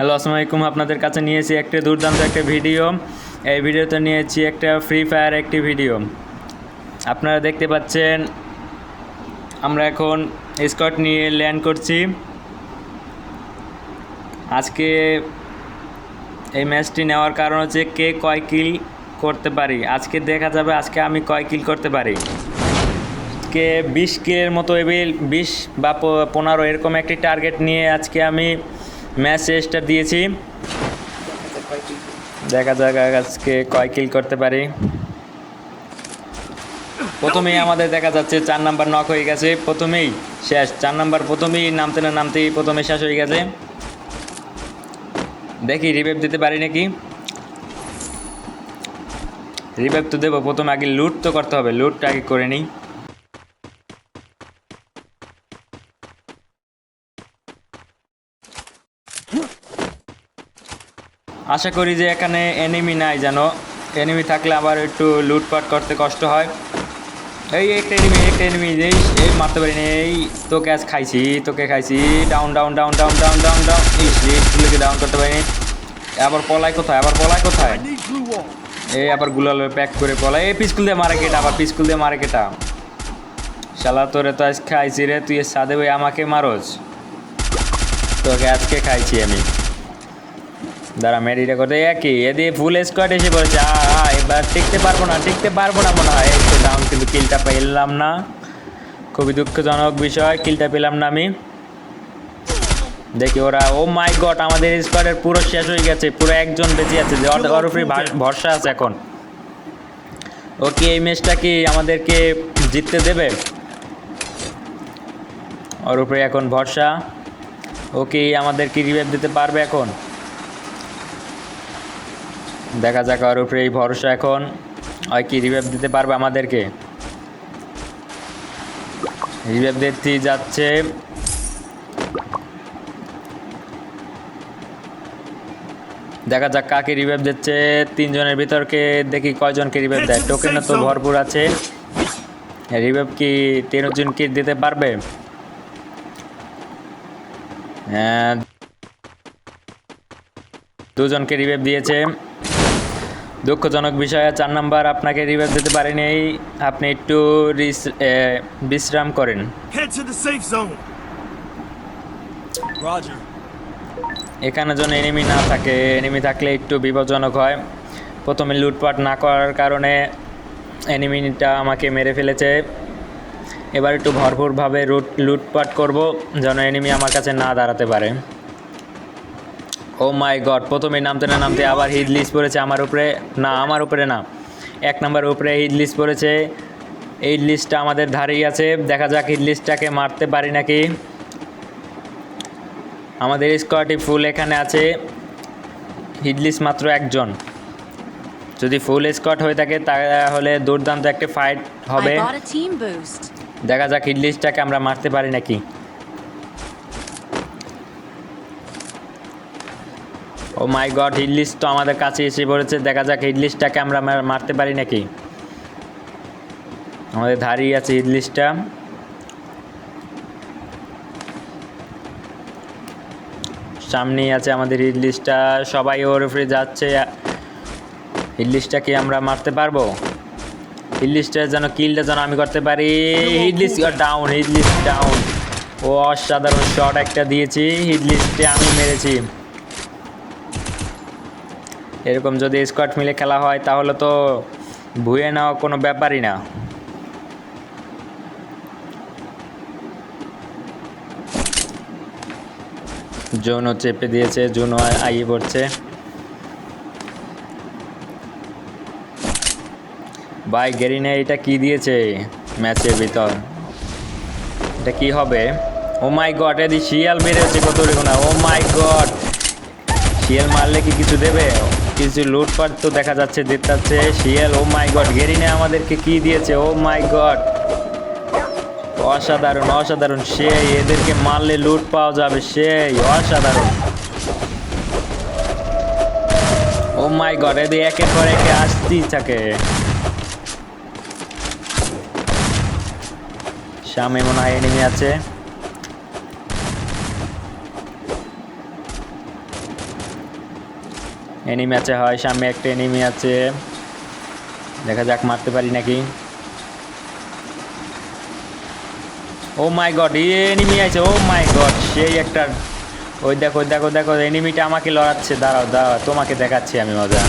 Hello, আসসালামু আলাইকুম। আপনাদের কাছে নিয়েছি একটা দুর্দান্ত একটা ভিডিও। এই ভিডিওতে নিয়েছি একটা ফ্রি ফায়ার একটি ভিডিও। আপনারা দেখতে পাচ্ছেন আমরা এখন স্কট নিয়ে ল্যান্ড করছি। আজকে এই ম্যাচটি নেওয়ার কারণ হচ্ছে কে কয় কিল করতে পারি। আজকে দেখা যাবে আজকে আমি কয় কিল করতে পারি। কে 20 কিলের মতো এবিল 20 বা 15 এরকম একটি টার্গেট নিয়ে আজকে আমি ম্যাচ স্টার্ট দিয়েছি। দেখা যাক আজকে কয় কিল করতে পারি। প্রথমেই আমাদের দেখা যাচ্ছে 4 নাম্বার নক হয়ে গেছে, প্রথমেই শেষ। 4 নাম্বার প্রথমেই নামতে না নামতেই প্রথমে শেষ হয়ে গেছে। দেখি রিভাইভ দিতে পারি নাকি। রিভাইভ তো দেবো, প্রথমে আগে লুট তো করতে হবে, লুটটা আগে করে নিই। আশা করি যে এখানে এনিমি নাই, জানো এনিমি থাকলে আবার একটু লুটপাট করতে কষ্ট হয়। এই একটা এনিমি এই মারতে পারিনি। এই তোকে আজ খাইছি, তোকে খাইছি। Down down down down down down down স্কুলকে ডাউন করতে পারিনি। আবার পলাই কোথায় এই আবার গুলাল প্যাক করে পলাই। এই পিস্কুল দিয়ে মারে কেটা, আবার পিস্কুল দিয়ে মারে কেটা। শালা তোরে তো আজ খাইছি রে, তুই সাদে ভাই আমাকে মারোস। তোকে আজকে খাইছি আমি। দাঁড়া মেডিটা করতে একই এদিকে ফুল স্কোয়াড এসে পড়েছে। এবার টিকতে পারবো না মনে হয়। একটু ডাউন, কিন্তু কিলটা পেলাম না। খুবই দুঃখজনক বিষয়, কিলটা পেলাম না আমি। দেখি ওরা, ও মাই গড, আমাদের স্কোয়াডের পুরো শেষ হয়ে গেছে, পুরো একজন বেঁচে আছে, ওর উপরে ভরসা আছে এখন। ওকে, এই ম্যাচটা কি আমাদেরকে জিততে দেবে? ওর উপরে এখন ভরসা। ওকে, আমাদের কি রিভাইভ দিতে পারবে এখন? দেখা যাক, ওর উপরে এই ভরসা এখন। ওই কি রিভাইভ দিতে পারবে আমাদেরকে? রিভাইভ দিতে যাচ্ছে। দেখা যাক কাকে রিভাইভ দিচ্ছে। 3 জনের ভিতরকে দেখি কয়জনকে রিভাইভ দেয়। টোকেনও তো ভরপুর আছে। রিভাইভ কি 3 জনকে দিতে পারবে? হ্যাঁ, 2 জনকে রিভাইভ দিয়েছে। দুঃখজনক বিষয়, 4 নাম্বার আপনাকে রিভাইভ দিতে পারেনি। আপনি একটু বিশ্রাম করেন। এখানে যেন এনিমি না থাকে, এনিমি থাকলে একটু বিপজ্জনক হয়। প্রথমে লুটপাট না করার কারণে এনিমিটা আমাকে মেরে ফেলেছে। এবার একটু ভরপুরভাবে লুটপাট করব, যেন এনিমি আমার কাছে না দাঁড়াতে পারে। ও মাই গড, প্রথমে নামতে না নামতে আবার হিট লিস্ট পড়েছে আমার উপরে। না, আমার উপরে না, 1 নম্বরের উপরে হিট লিস্ট পড়েছে। এই লিস্টটা আমাদের ধারেই আছে। দেখা যাক হিট লিস্টটাকে মারতে পারি নাকি। আমাদের স্কোয়াডটি ফুল এখানে আছে, হিট লিস্ট মাত্র 1 জন। যদি ফুল স্কোয়াড হয়ে থাকে তাহলে দুর্দান্ত একটা ফাইট হবে। দেখা যাক হিট লিস্টটাকে আমরা মারতে পারি নাকি। ও মাই গড, হিট লিস্ট তো আমাদের কাছে এসে পড়েছে। দেখা যাক হিট লিস্টটাকে আমরা মারতে পারি নাকি। আমাদের ধারেই আছে হিট লিস্টটা। সামনেই আছে আমাদের হিট লিস্টটা, সবাই ওর উপরে যাচ্ছে। হিট লিস্টটাকে আমরা মারতে পারবো? হিট লিস্টের যেন কিলটা যেন আমি করতে পারি। Hit list down, hit list down. ও অসাধারণ শট একটা দিয়েছি, হিট লিস্টে আমি মেরেছি। এরকম যদি স্কোয়াড মিলে খেলা হয় তাহলে তো ভুয়ে নেওয়া কোনো ব্যাপারই না। জোনও চেপে দিয়েছে, জোনও আইয়ে পড়ছে। ভাই গেরিনে এটা কি দিয়েছে ম্যাচের ভিতর? এটা কি হবে? ও মাই গড, এদি শিয়াল বেড়েছে কত না। ও মাই গড, শিয়াল মারলে কি কিছু দেবে? কিছু লুটপাট তো দেখা যাচ্ছে দিতে শিয়াল। ও মাই গড, গেরিনে আমাদেরকে কি দিয়েছে? ও মাই গড, অসাধারণ অসাধারণ। সেই এদেরকে মারলে লুট পাওয়া যাবে, সেই অসাধারণ। ও মাই গড, এদের একের পর একে আসতেই থাকে। সামনে মনে হয় এনিমি আছে। এনিমি আছে, হয় সামনে একটা এনিমি আছে, দেখা যাক মারতে পারি নাকি। ও মাই গড, এনিমি আছে, ও মাই গড, সেই একটা। ওই দেখো দেখো দেখো, এনিমিটা আমাকে লড়াচ্ছে, দাঁড়াও দাঁড়াও, তোমাকে দেখাচ্ছি আমি মজা।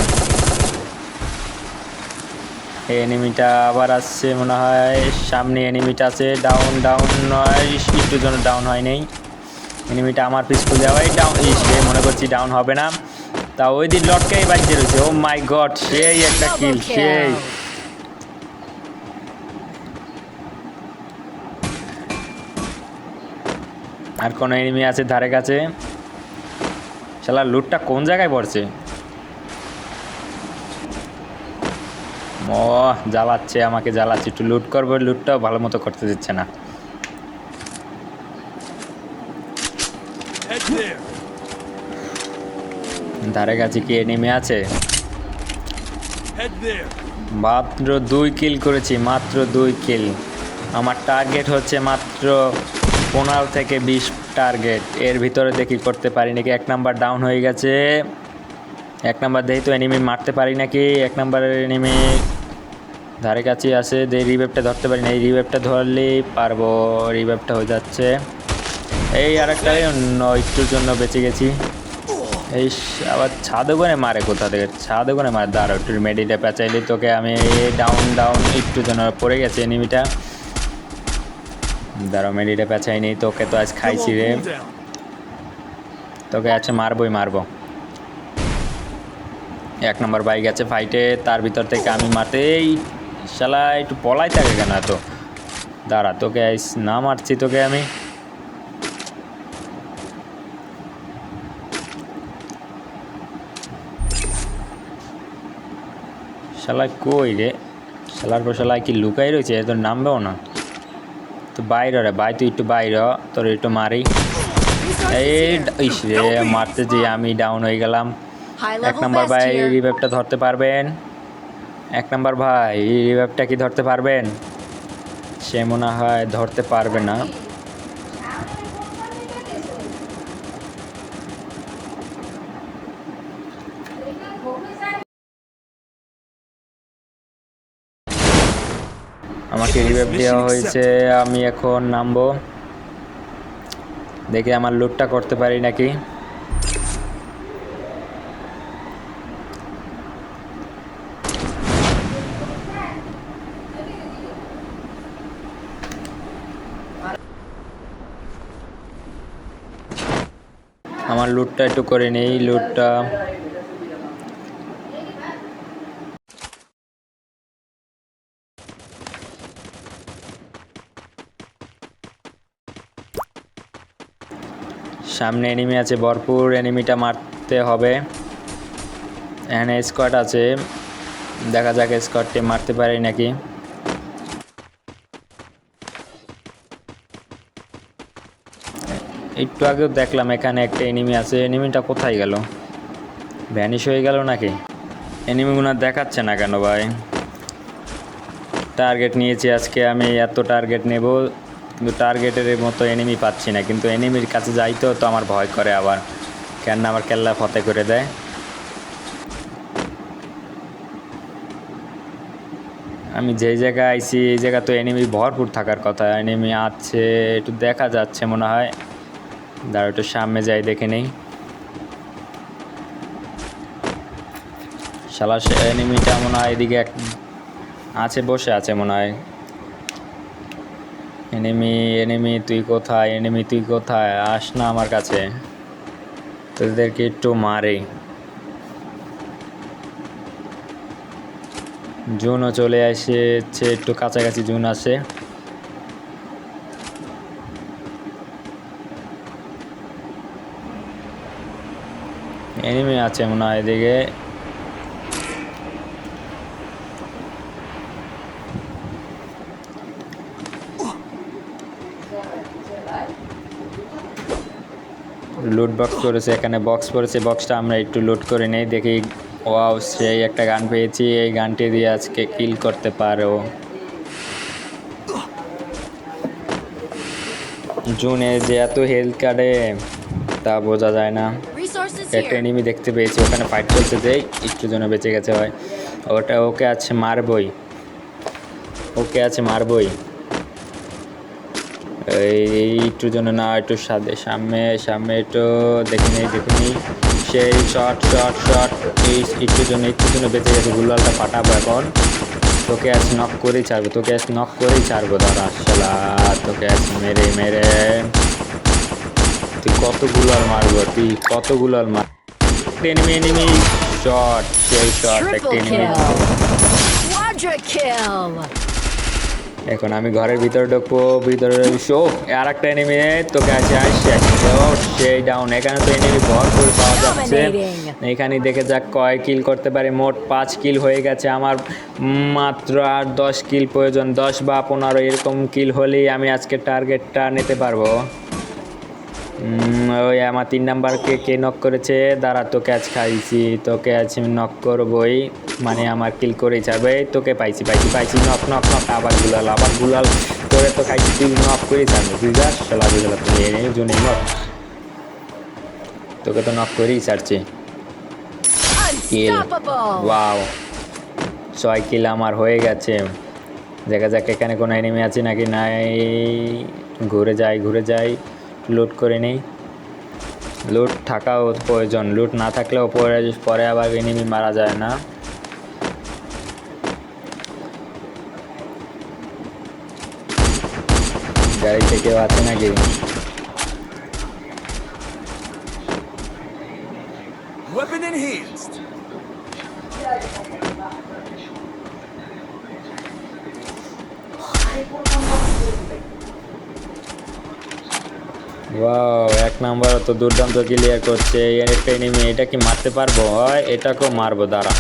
এই এনিমিটা আবার আসছে মনে হয়, সামনে এনিমিটা আছে, ডাউন ডাউন নয়, একটুর জন্য ডাউন হয় নেই। এনিমিটা আমার পিছু যাওয়াই ডাউন, সে মনে করছি ডাউন হবে না, তা ওই দিন লটকাই বাজছে রয়েছে। ও মাই গড, সেই একটা কিল, সেই। আর কোনো এনিমি আছে ধারে কাছে? শালা লুটটা কোন জায়গায় পড়ছে? ও জ্বালাচ্ছে, আমাকে জ্বালাচ্ছে, একটু লুট করবো, লুটটাও ভালো মতো করতে দিচ্ছে না। ধারে কাছে কি এনিমি আছে? মাত্র 2 কিল করেছি, মাত্র 2 কিল। আমার টার্গেট হচ্ছে মাত্র 15 থেকে 20 টার্গেট, এর ভিতরে দেখি করতে পারি নাকি। 1 নাম্বার ডাউন হয়ে গেছে, 1 নাম্বার দেখি তো এনিমি মারতে পারি নাকি। 1 নাম্বারের এনিমি ধারে কাছে আছে, এই রিভেভটা ধরতে পারি না, এই রিভেভটা ধরলেই পারবো। রিভেভটা হয়ে যাচ্ছে, এই আরেকটা, একটুর জন্য বেঁচে গেছি। এই আবার ছাদে করে মারে, কোথা থেকে ছাদে করে মারে, দাঁড়াও একটু মেডিটা পেঁচাইলি তোকে আমি। ডাউন ডাউন, একটু জন্য পড়ে গেছে এনিমিটা, দাঁড়াও মেডিটা পেঁচাইনি, তোকে তো আজ খাইছি রে, তোকে আচ্ছা মারবোই মারবো। 1 নম্বর বাইক আছে ফাইটে, তার ভিতর থেকে আমি মারতে, এই শালা একটু পলাই থাকে কেন এত, দাঁড়া তোকে না মারছি তোকে আমি। শালায় কই রে, শালার পর শালায় কি লুকাই রয়েছে, তোর নামবেও না তো, বাইরে রে ভাই, তুই একটু বাইরে, তোর একটু মারি। এই ইস রে, মারতে যে আমি ডাউন হয়ে গেলাম। 1 নম্বর ভাই রিভাইভটা ধরতে পারবেন? 1 নম্বর ভাই রিভাইভটা কি ধরতে পারবেন? সে মনে হয় ধরতে পারবে না। আমাকে রিভাইভ দেওয়া হয়েছে, আমি এখন নামবো, দেখি আমার লুটটা করতে পারি নাকি। আমার লুটটা একটু করে নেই, লুটটা সামনে এনিমি আছে ভরপুর, এনিমিটা মারতে হবে। এখানে স্কোয়াড আছে, দেখা যাক স্কোয়াডটি মারতে পারি নাকি। একটু আগেও দেখলাম এখানে একটা এনিমি আছে, এনিমিটা কোথায় গেল, ভ্যানিশ হয়ে গেল নাকি? এনিমিগুলো দেখাচ্ছে না কেন ভাই? টার্গেট নিয়েছি আজকে আমি, এত টার্গেট নেব, কিন্তু টার্গেটের মতো এনিমি পাচ্ছি না, কিন্তু এনিমির কাছে যাইতেও তো আমার ভয় করে, আবার কেন আমার কেল্লা ফতে করে দেয়। আমি যেই জায়গায় আইছি এই জায়গা তো এনিমি ভরপুর থাকার কথা, এনিমি আছে একটু দেখা যাচ্ছে মনে হয়, দাঁড়া একটু সামনে যাই দেখে নেই। শালা এনিমিটা মনে হয় এদিকে আছে, বসে আছে মনে হয়। এনিমি এনিমি তুই কোথায়, এনিমি তুই কোথায়, আস না আমার কাছে, তোদেরকে একটু মারে। জুনও চলে এসেছে, একটু কাছাকাছি জুন আছে। এনিমি আছে মনে হয় এদিকে, লুট বক্স করেছে, এখানে বক্স পড়েছে, বক্সটা আমরা একটু লুট করে নেই, দেখি। ওয়াও, সেই একটা গান পেয়েছি, এই গানটি দিয়ে আজকে কিল করতে পারো। জুনে যে এত হেলথ কার্ডে তা বোঝা যায় না। একটা এনিমি দেখতে পেয়েছি, ওখানে ফাইট চলছে, যে একটু জন্য বেঁচে গেছে হয়। ওকে আছে মারবই, এই একটুর জন্য না, একটু সামনে একটু দেখে নিই। সেই শট, এই একটুর জন্য বেঁচে গেছে। গুলালটা ফাটাবো এখন, তোকে আজ নক করেই ছাড়বো, দাঁড়া শালা, তোকে আজ মেরে তুই কত গুলাল মারবো, এনিমি শট, সেই শট, একটা এনিমি। এখন আমি ঘরের ভিতরে ঢুকবো, আর একটা এনিমি, তোকে আছে সেই ডাউন। এখানে তো এনিমি ভরপুর পাওয়া যাচ্ছে, এখানে দেখে যাক কয় কিল করতে পারি। মোট 5 কিল হয়ে গেছে আমার, মাত্র আর 10 কিল প্রয়োজন, 10 বা 15 এরকম কিল হলেই আমি আজকে টার্গেটটা নিতে পারবো। ওই আমার 3 নাম্বারকে কে নক করেছে, দাঁড়া তোকে আজ খাইছি, তোকে আজ নক করবই, মানে আমার কিল করেই ছাড়বে। তোকে পাইছি, নক, আবার গুলাল তোরে তো খাইছি, তুই নক করেই ছাড়বে, তুই যাস শালা, তুই এই জন্য নক, তোকে তো নক করেই ছাড়ছি। কিল, ওয়াও, 6 কিল আমার হয়ে গেছে। দেখা যাক এখানে কোনো এনিমি আছে নাকি নাই। ঘুরে যাই, লুট করে নেই। লুট থাকাও প্রয়োজন, লুট না থাকলেও পরে আবার এনিমি মারা যায় না। গাড়িতে কেউ আছে নাকি? Weapon enhanced. ওয়াও, 1 নাম্বার তো দুর্দান্ত ক্লিয়ার করছে। একটা এনিমি, এটা কি মারতে পারবো? হয় এটাকেও মারবো, দাঁড়া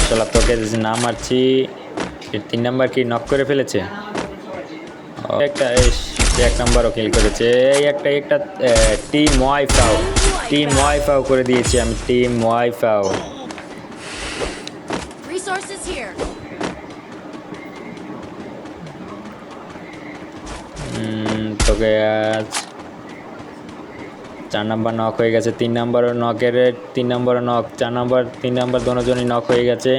শালা, তোকে না মারছি। 3 নাম্বার কি নক করে ফেলেছে? একটা 1 নাম্বারও কিল করেছে। এই একটা টিম ওয়াইফাও করে দিয়েছি আমি, টিম ওয়াইফাও। তোকে আজ 4 নাম্বার নক হয়ে গেছে, 3 নাম্বার নক, 4 নাম্বার 3 নাম্বার দুজনই নক হয়ে গেছে।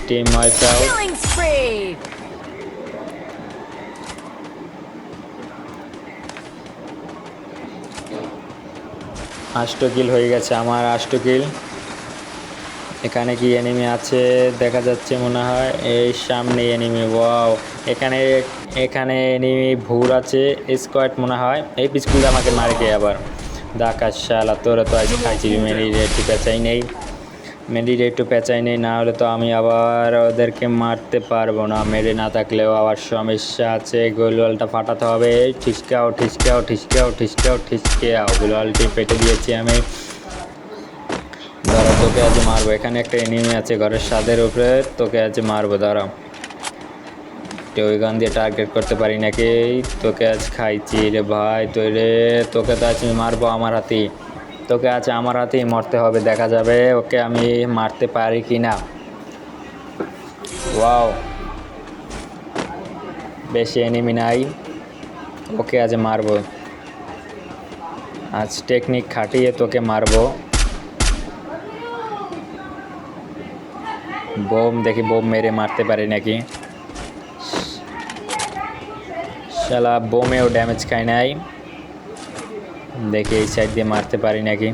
টিম ওয়াইফাও। 8 কিল হয়ে গেছে আমার, 8 কিল। এখানে কি এনিমি আছে দেখা যাচ্ছে মনে হয়, এই সামনে এনিমি। ওয়াও, এখানে এনিমি ভুর আছে, স্কোয়াড মনে হয়। এই পিছকুল আমাকে মারে কে আবার, ডাকাত শালা, তোরা তো আজ খাইছি। একটু পেঁচাই নেই, না হলে তো আমি আবার ওদেরকে মারতে পারবো না। মেরে না থাকলেও আবার সমস্যা আছে। গোলওয়ালটা ফাটাতে হবে, ঠিসকাও, গোলওয়ালটি পেটে দিয়েছি আমি। ধরো তোকে আজ মারবো, এখানে একটা এনিমি আছে ঘরের ছাদের উপরে, তোকে আজ মারবো, দাঁড়াও। ওই গান দিয়ে টার্গেট করতে পারি নাকি? তোকে আজ খাইছি রে ভাই, তোকে তো আজ মারবো আমার হাতেই, তোকে আছে আমার হাতেই মরতে হবে। দেখা যাবে ওকে আমি মারতে পারি কি না। ওয়াও, বেশি এনিমি নাই, ওকে আজ মারবো, আজ টেকনিক খাটিয়ে তোকে মারবো। দেখি বোম মেরে মারতে পারি নাকি। শালা বোমেও ড্যামেজ খাই নাই, দেখি এই সাইড দিয়ে মারতে পারি নাকি।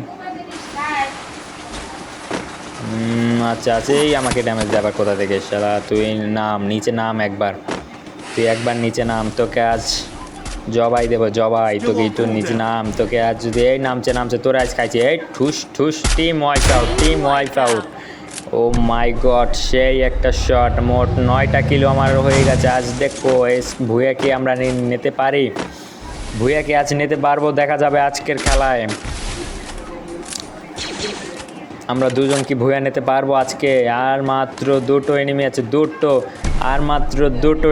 আচ্ছা, এই আমাকে ড্যামেজ দেবার কোথা থেকে? শালা তুই নিচে নাম একবার, নিচে নাম, তোকে আজ জবাই দেবো, তোকে একটু নিচে নাম, তোকে আজ যদি এই নামছে তোরা আজ খাইছি। এই ঠুস, টিম ওয়াইপ আউট। ও মাই গড, সেই একটা শট। মোট 9টা কিলো আমার হয়ে গেছে। আজ দেখবো ভুয়াকে আমরা নিতে পারি, ভুয়াকে আজ নিতে পারবো, দেখা যাবে আজকের খেলায়। আমরা দুজন কি ভুয়া নিতে পারবো আজকে? আর মাত্র 2টো এনিমি আছে,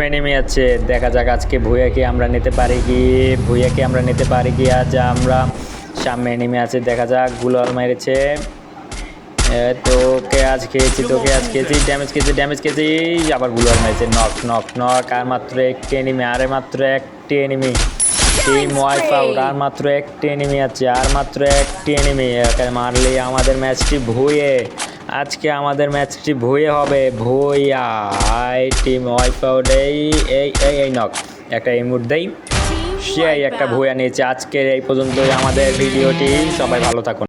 এনিমি আছে। দেখা যাক আজকে ভুয়াকে আমরা নিতে পারি কি। আজ আমরা সামনে এনিমি আছে, দেখা যাক। গুলাল মেরেছে, তোকে আজ খেয়েছি ড্যামেজ খেয়েছি আবার গুলার মারছে নক আর মাত্র একটি এনিমি টিম ওয়াইপ আউট আর মাত্র একটি এনিমি আছে এখানে মারলেই আমাদের ম্যাচটি আজকে আমাদের ম্যাচটি হবে টিম ওয়াইপ আউট এই নক একটা ইমোট দেই সেই একটা ভুয়া নিয়েছে। আজকের এই পর্যন্তই আমাদের ভিডিওটি, সবাই ভালো থাকুন।